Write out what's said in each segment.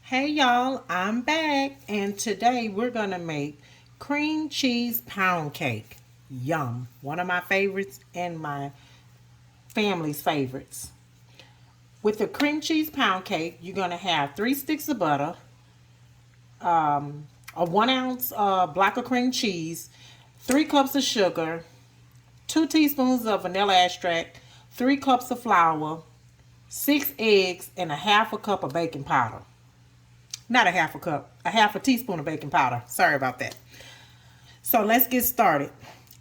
Hey y'all, I'm back and today we're gonna make cream cheese pound cake. Yum. One of my favorites and my family's favorites. With the cream cheese pound cake, you're gonna have 3 sticks of butter, a 1 ounce block of cream cheese, 3 cups of sugar, 2 teaspoons of vanilla extract, 3 cups of flour, 6 eggs, and a half a cup of baking powder. Not a half a cup, a half a teaspoon of baking powder. Sorry about that. So let's get started.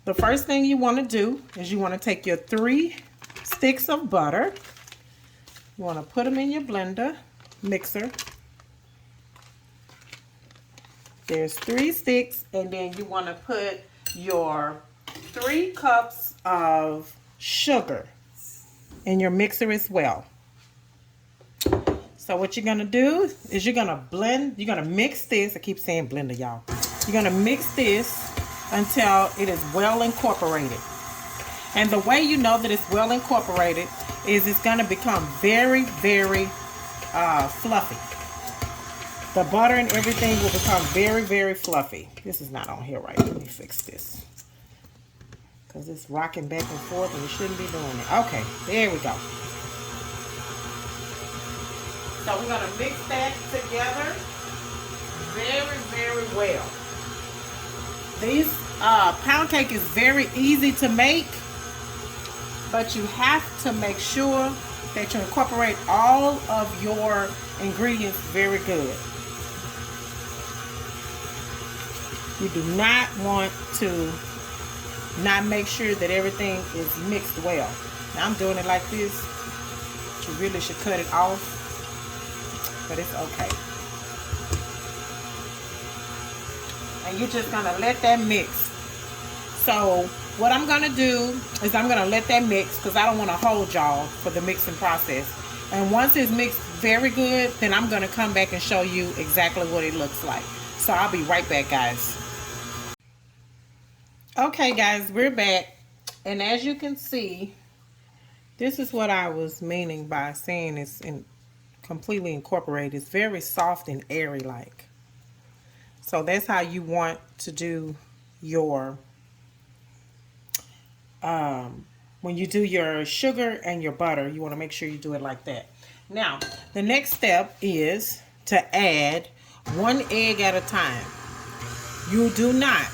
The first thing you want to do is you want to take your 3 sticks of butter. You want to put them in your blender, mixer. There's 3 sticks, and then you want to put your 3 cups of sugar in your mixer as well. So what you're going to do is you're going to blend, you're going to mix this. I keep saying blender, y'all. You're going to mix this until it is well incorporated. And the way you know that it's well incorporated is it's going to become very, very fluffy. The butter and everything will become very, very fluffy. This is not on here right. Let me fix this. Because it's rocking back and forth and you shouldn't be doing it. Okay, there we go. So we're going to mix that together very, very well. This pound cake is very easy to make, but you have to make sure that you incorporate all of your ingredients very good. You do not want to not make sure that everything is mixed well. Now I'm doing it like this. You really should cut it off. But it's okay. And you're just gonna let that mix. So what I'm gonna do is I'm gonna let that mix because I don't want to hold y'all for the mixing process. And once it's mixed very good, then I'm gonna come back and show you exactly what it looks like. So I'll be right back, guys. Okay guys, we're back. And as you can see, this is what I was meaning by saying it's completely incorporated. It's very soft and airy like. So that's how you want to do your when you do your sugar and your butter, you want to make sure you do it like that. Now the next step is to add 1 egg at a time. You do not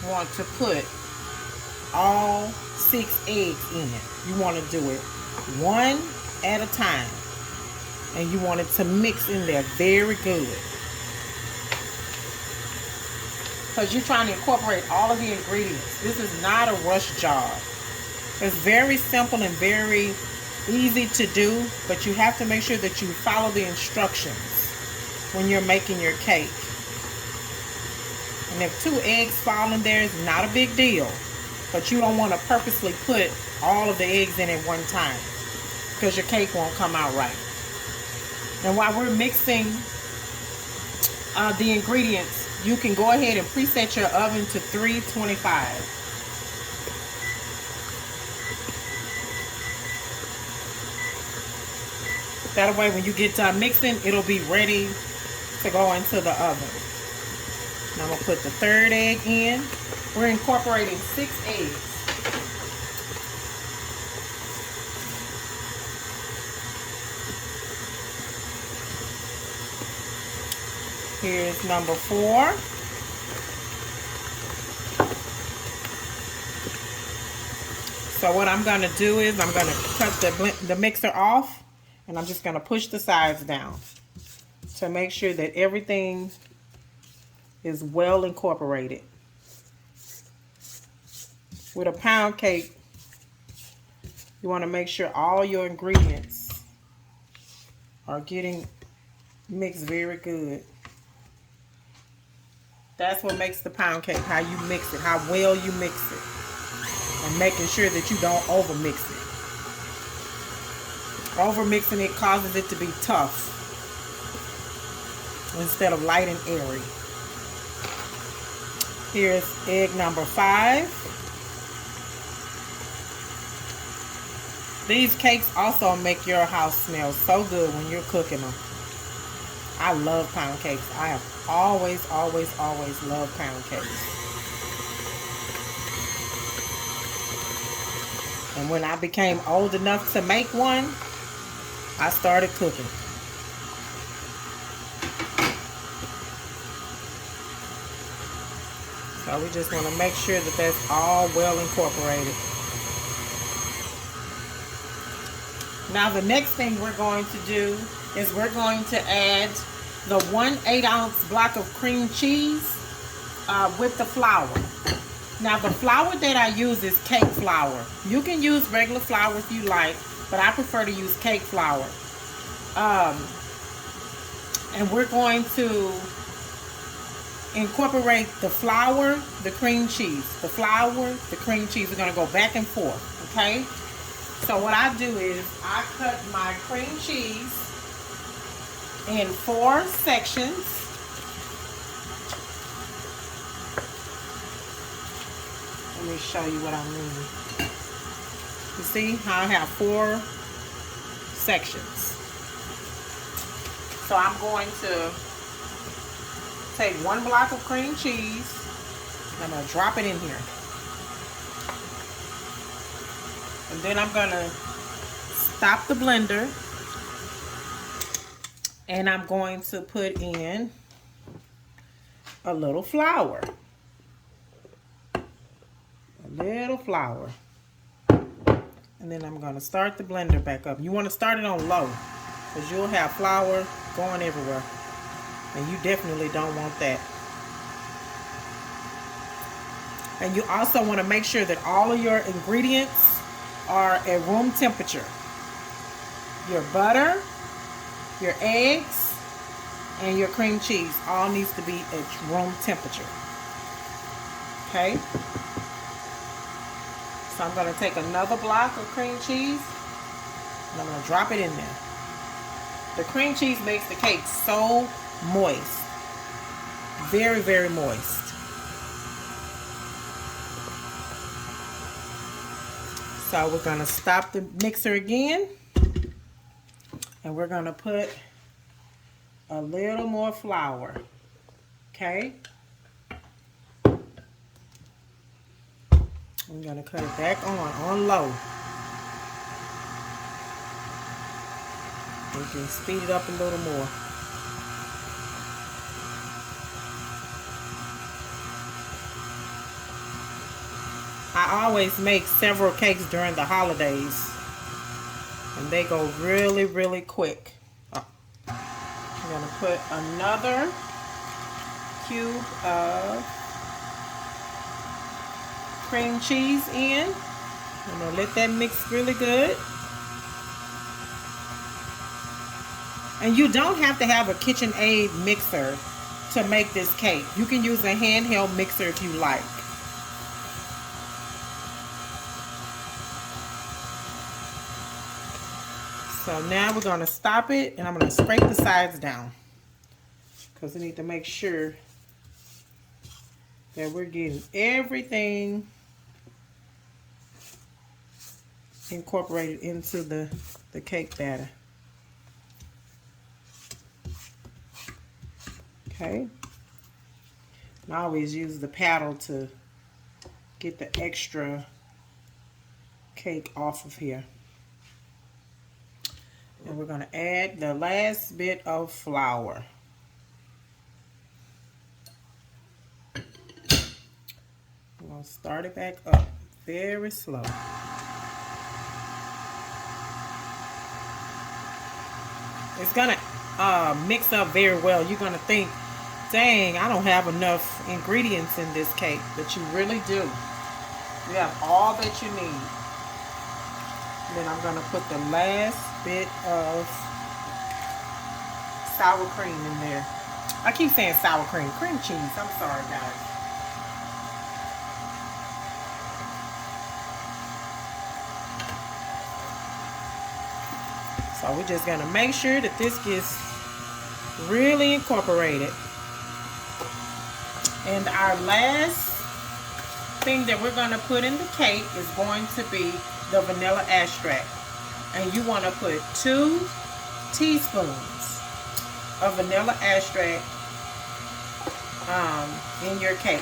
want to put all 6 eggs in it. You want to do it 1 at a time. And you want it to mix in there very good. Because you're trying to incorporate all of the ingredients. This is not a rush job. It's very simple and very easy to do, but you have to make sure that you follow the instructions when you're making your cake. And if 2 eggs fall in there, it's not a big deal. But you don't want to purposely put all of the eggs in at one time, because your cake won't come out right. And while we're mixing the ingredients, you can go ahead and preset your oven to 325. That way when you get done mixing, it'll be ready to go into the oven. Now I'm going to put the 3rd egg in. We're incorporating 6 eggs. Here's number 4. So what I'm going to do is I'm going to cut the mixer off, and I'm just going to push the sides down to make sure that everything is well incorporated. With a pound cake, you want to make sure all your ingredients are getting mixed very good. That's what makes the pound cake, how you mix it, how well you mix it. And making sure that you don't over mix it. Over mixing it causes it to be tough instead of light and airy. Here's egg number 5. These cakes also make your house smell so good when you're cooking them. I love pound cakes. I have always, always, always loved pound cakes. And when I became old enough to make one, I started cooking. So we just want to make sure that that's all well incorporated. Now the next thing we're going to do is we're going to add the 1 8-ounce block of cream cheese with the flour. Now the flour that I use is cake flour. You can use regular flour if you like, but I prefer to use cake flour. And we're going to incorporate the flour, the cream cheese. The flour, the cream cheese are going to go back and forth, okay? So what I do is I cut my cream cheese in 4 sections. Let me show you what I mean. You see how I have 4 sections. So I'm going to take 1 block of cream cheese. I'm going to drop it in here. And then I'm going to stop the blender. And I'm going to put in a little flour. A little flour. And then I'm going to start the blender back up. You want to start it on low, because you'll have flour going everywhere. And you definitely don't want that. And you also want to make sure that all of your ingredients are at room temperature. Your butter, your eggs, and your cream cheese all needs to be at room temperature. Okay? So I'm going to take another block of cream cheese and I'm going to drop it in there. The cream cheese makes the cake so moist. Very, very moist. So we're going to stop the mixer again. And we're going to put a little more flour. Okay? I'm going to cut it back on low. We can speed it up a little more. I always make several cakes during the holidays. And they go really, really quick. I'm going to put another cube of cream cheese in. I'm going to let that mix really good. And you don't have to have a KitchenAid mixer to make this cake. You can use a handheld mixer if you like. So now we're going to stop it and I'm going to scrape the sides down. Because we need to make sure that we're getting everything incorporated into the cake batter. Okay. And I always use the paddle to get the extra cake off of here. And we're going to add the last bit of flour. We're going to start it back up very slow. It's going to mix up very well. You're going to think, dang, I don't have enough ingredients in this cake. But you really do. You have all that you need. Then I'm going to put the last bit of sour cream in there. I keep saying sour cream. Cream cheese. I'm sorry, guys. So we're just going to make sure that this gets really incorporated. And our last thing that we're going to put in the cake is going to be the vanilla extract. And you want to put 2 teaspoons of vanilla extract in your cake.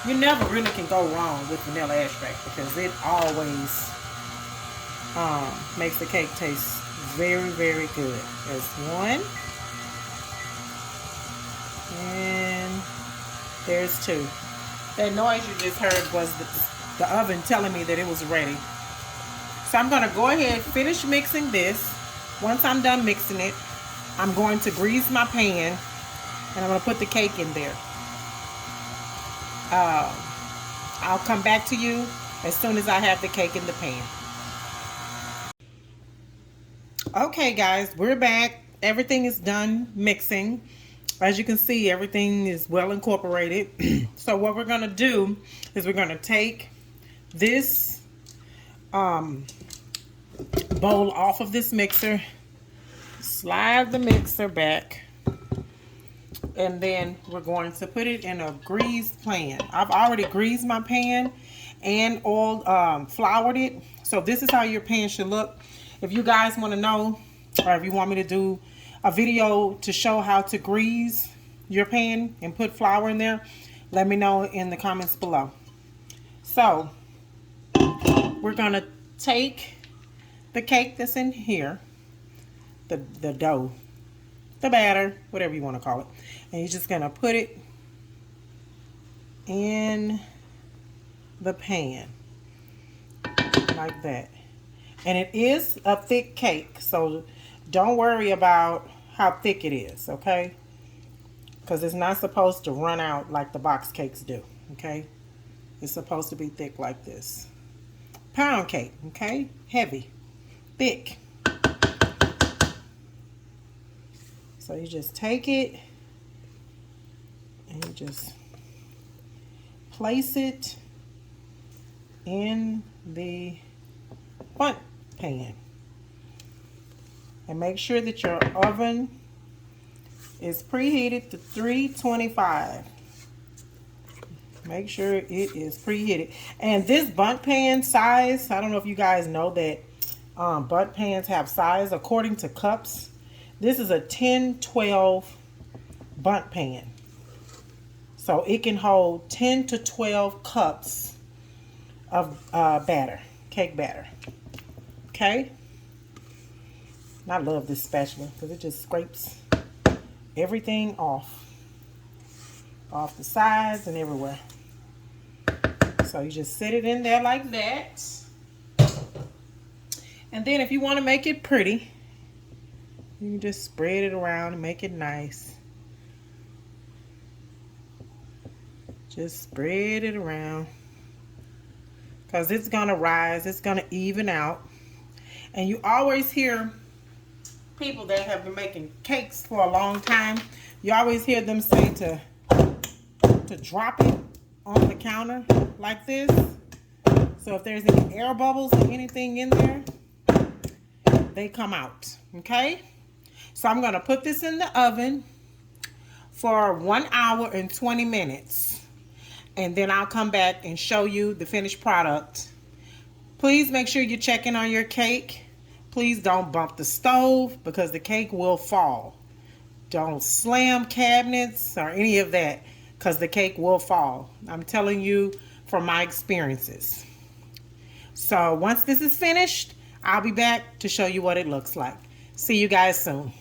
You never really can go wrong with vanilla extract because it always makes the cake taste very, very good. There's one. And there's two. That noise you just heard was the oven telling me that it was ready. So I'm going to go ahead and finish mixing this. Once I'm done mixing it, I'm going to grease my pan and I'm going to put the cake in there. I'll come back to you as soon as I have the cake in the pan. Okay guys, we're back. Everything is done mixing. As you can see, everything is well incorporated. So what we're going to do is we're going to take this bowl off of this mixer, slide the mixer back, and then we're going to put it in a greased pan. I've already greased my pan and floured it. So this is how your pan should look. If you guys want to know, or if you want me to do a video to show how to grease your pan and put flour in there, let me know in the comments below. So we're going to take the cake that's in here, the dough, the batter, whatever you want to call it, and you're just going to put it in the pan like that. And it is a thick cake, so don't worry about how thick it is, okay? Because it's not supposed to run out like the box cakes do, okay? It's supposed to be thick like this. Pound cake, okay? Heavy, thick. So you just take it and you just place it in the bundt pan. And make sure that your oven is preheated to 325. Make sure it is preheated. And this bundt pan size, I don't know if you guys know that bundt pans have size according to cups. This is a 10-12 bundt pan. So it can hold 10 to 12 cups of batter, cake batter. Okay? And I love this spatula because it just scrapes everything off the sides and everywhere. So you just set it in there like that. And then if you want to make it pretty, you can just spread it around and make it nice. Just spread it around because it's going to rise. It's going to even out. And you always hear people that have been making cakes for a long time, you always hear them say to drop it on the counter like this. So if there's any air bubbles or anything in there, they come out, okay? So I'm going to put this in the oven for 1 hour and 20 minutes. And then I'll come back and show you the finished product. Please make sure you're checking on your cake. Please don't bump the stove because the cake will fall. Don't slam cabinets or any of that because the cake will fall. I'm telling you from my experiences. So once this is finished, I'll be back to show you what it looks like. See you guys soon.